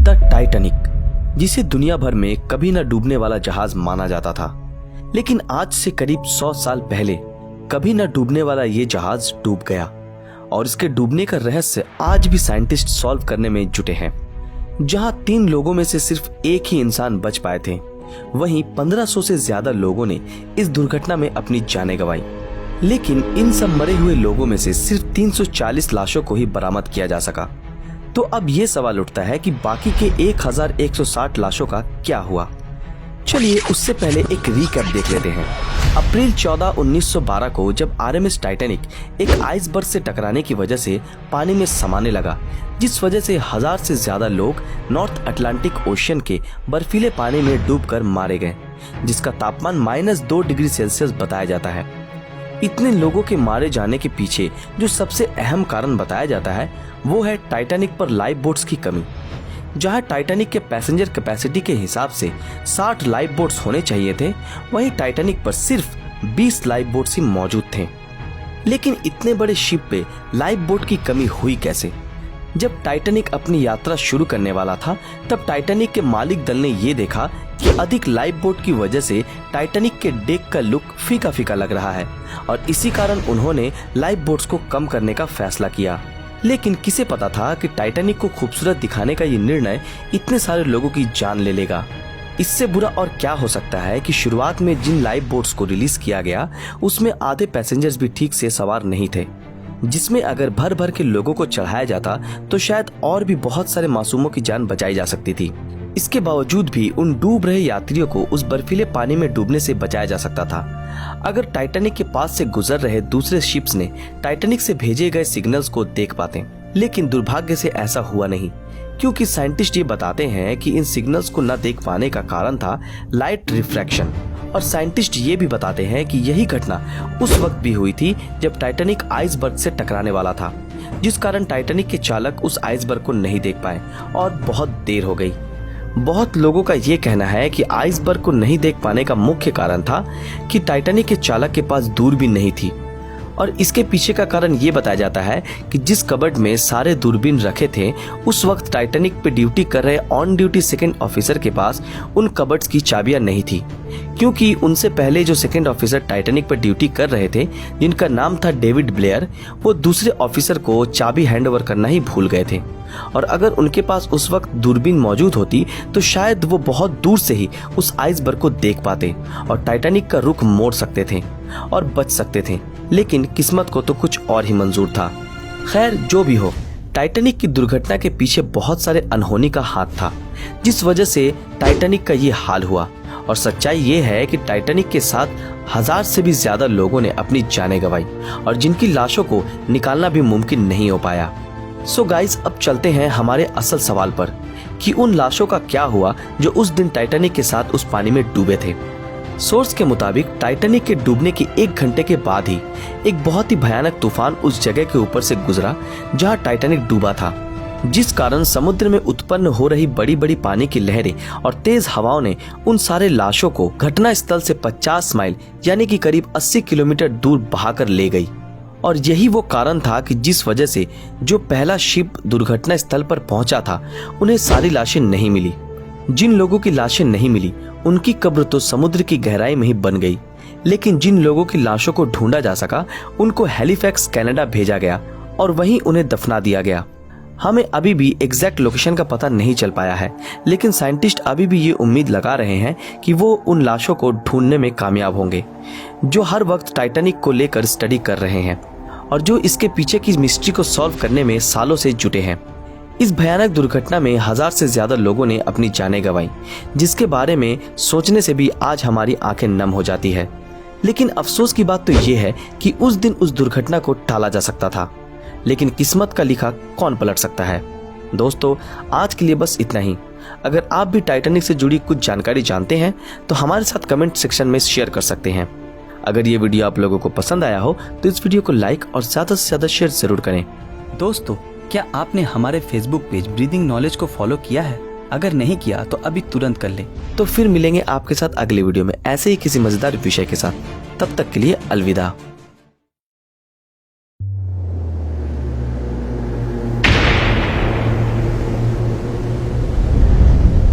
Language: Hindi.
द टाइटैनिक, जिसे दुनिया भर में कभी न डूबने वाला जहाज माना जाता था, लेकिन आज से करीब 100 साल पहले कभी न डूबने वाला ये जहाज डूब गया और इसके डूबने का रहस्य आज भी साइंटिस्ट सॉल्व करने में जुटे हैं। जहां 3 लोगों में से सिर्फ एक ही इंसान बच पाए थे, वहीं 1500 से ज्यादा लोगों ने इस दुर्घटना में अपनी जानें गंवाई। लेकिन इन सब मरे हुए लोगों में से सिर्फ 340 लाशों को ही बरामद किया जा सका। तो अब ये सवाल उठता है कि बाकी के 1160 लाशों का क्या हुआ। चलिए उससे पहले एक रीकैप देख लेते हैं। अप्रैल 14, 1912 को जब आरएमएस टाइटैनिक एक आइसबर्ग से टकराने की वजह से पानी में समाने लगा, जिस वजह से 1000 से ज्यादा लोग नॉर्थ अटलांटिक ओशियन के बर्फीले पानी में डूबकर मारे गए, जिसका तापमान -2 डिग्री सेल्सियस बताया जाता है। इतने लोगों के मारे जाने के पीछे जो सबसे अहम कारण बताया जाता है वो है टाइटैनिक पर लाइफ बोट्स की कमी। जहां टाइटैनिक के पैसेंजर कैपेसिटी के हिसाब से 60 लाइफ बोट्स होने चाहिए थे, वहीं टाइटैनिक पर सिर्फ 20 लाइफ बोट्स ही मौजूद थे। लेकिन इतने बड़े शिप पे लाइफ बोट की कमी हुई कैसे? जब टाइटैनिक अपनी यात्रा शुरू करने वाला था, तब टाइटैनिक के मालिक दल ने ये देखा कि अधिक लाइफ बोट की वजह से टाइटैनिक के डेक का लुक फीका फीका लग रहा है और इसी कारण उन्होंने लाइफ बोट्स को कम करने का फैसला किया। लेकिन किसे पता था कि टाइटैनिक को खूबसूरत दिखाने का ये निर्णय इतने सारे लोगों की जान ले लेगा। इससे बुरा और क्या हो सकता है कि शुरुआत में जिन लाइफ बोट्स को रिलीज किया गया उसमें आधे पैसेंजर्स भी ठीक से सवार नहीं थे, जिसमें अगर भर भर के लोगों को चढ़ाया जाता तो शायद और भी बहुत सारे मासूमों की जान बचाई जा सकती थी। इसके बावजूद भी उन डूब रहे यात्रियों को उस बर्फीले पानी में डूबने से बचाया जा सकता था अगर टाइटैनिक के पास से गुजर रहे दूसरे शिप्स ने टाइटैनिक से भेजे गए सिग्नल्स को देख पाते। लेकिन दुर्भाग्य से ऐसा हुआ नहीं, क्योंकि साइंटिस्ट ये बताते हैं कि इन सिग्नल्स को न देख पाने का कारण था लाइट रिफ्रैक्शन। और साइंटिस्ट ये भी बताते हैं कि यही घटना उस वक्त भी हुई थी जब टाइटैनिक आइसबर्ग से टकराने वाला था, जिस कारण टाइटैनिक के चालक उस आइसबर्ग को नहीं देख पाए और बहुत देर हो गई। बहुत लोगों का ये कहना है कि आइसबर्ग को नहीं देख पाने का मुख्य कारण था कि टाइटैनिक के चालक के पास दूरबीन नहीं थी। और इसके पीछे का कारण ये बताया जाता है कि जिस कबर्ड में सारे दूरबीन रखे थे, उस वक्त टाइटैनिक पे ड्यूटी कर रहे ऑन ड्यूटी सेकंड ऑफिसर के पास उन कबर्ड्स की चाबियां नहीं थी, क्योंकि उनसे पहले जो सेकंड ऑफिसर टाइटैनिक पर ड्यूटी कर रहे थे, जिनका नाम था डेविड ब्लेयर, वो दूसरे ऑफिसर को चाबी हैंडओवर करना ही भूल गए थे। और अगर उनके पास उस वक्त दूरबीन मौजूद होती तो शायद वो बहुत दूर से ही उस आइसबर्ग को देख पाते और टाइटैनिक का रुख मोड़ सकते थे और बच सकते थे। लेकिन किस्मत को तो कुछ और ही मंजूर था। खैर, जो भी हो, टाइटैनिक की दुर्घटना के पीछे बहुत सारे अनहोनी का हाथ था, जिस वजह से टाइटैनिक का ये हाल हुआ। और सच्चाई ये है कि टाइटैनिक के साथ 1000 से भी ज्यादा लोगों ने अपनी जानें गंवाई और जिनकी लाशों को निकालना भी मुमकिन नहीं हो पाया। सो गाइस, अब चलते हैं हमारे असल सवाल पर कि उन लाशों का क्या हुआ जो उस दिन टाइटैनिक के साथ उस पानी में डूबे थे। सोर्स के मुताबिक टाइटैनिक के डूबने के 1 घंटे के बाद ही एक बहुत ही भयानक तूफान उस जगह के ऊपर से गुजरा जहां टाइटैनिक डूबा था, जिस कारण समुद्र में उत्पन्न हो रही बड़ी बड़ी पानी की लहरें और तेज हवाओं ने उन सारे लाशों को घटना स्थल से 50 माइल यानी कि करीब 80 किलोमीटर दूर बहाकर ले गई। और यही वो कारण था कि जिस वजह से जो पहला शिप दुर्घटना स्थल पर पहुंचा था, उन्हें सारी लाशें नहीं मिली। जिन लोगों की लाशें नहीं मिली उनकी कब्र तो समुद्र की गहराई में ही बन गई, लेकिन जिन लोगों की लाशों को ढूंढा जा सका उनको हैलिफैक्स कनाडा भेजा गया और वहीं उन्हें दफना दिया गया। हमें अभी भी एग्जैक्ट लोकेशन का पता नहीं चल पाया है, लेकिन साइंटिस्ट अभी भी ये उम्मीद लगा रहे हैं कि वो उन लाशों को ढूंढने में कामयाब होंगे, जो हर वक्त टाइटैनिक को लेकर स्टडी कर रहे हैं और जो इसके पीछे की मिस्ट्री को सॉल्व करने में सालों से जुटे हैं। इस भयानक दुर्घटना में 1000 से ज्यादा लोगों ने अपनी जानें गंवाई, जिसके बारे में सोचने से भी आज हमारी आंखें नम हो जाती है। लेकिन अफसोस की बात तो ये है कि उस दिन उस दुर्घटना को टाला जा सकता था, लेकिन किस्मत का लिखा कौन पलट सकता है। दोस्तों, आज के लिए बस इतना ही। अगर आप भी टाइटैनिक से जुड़ी कुछ जानकारी जानते हैं तो हमारे साथ कमेंट सेक्शन में शेयर कर सकते हैं। अगर ये वीडियो आप लोगों को पसंद आया हो तो इस वीडियो को लाइक और ज्यादा से ज्यादा शेयर जरूर करें। दोस्तों, क्या आपने हमारे फेसबुक पेज ब्रीदिंग नॉलेज को फॉलो किया है? अगर नहीं किया तो अभी तुरंत कर लें। तो फिर मिलेंगे आपके साथ अगले वीडियो में ऐसे ही किसी मजेदार विषय के साथ। तब तक के लिए अलविदा।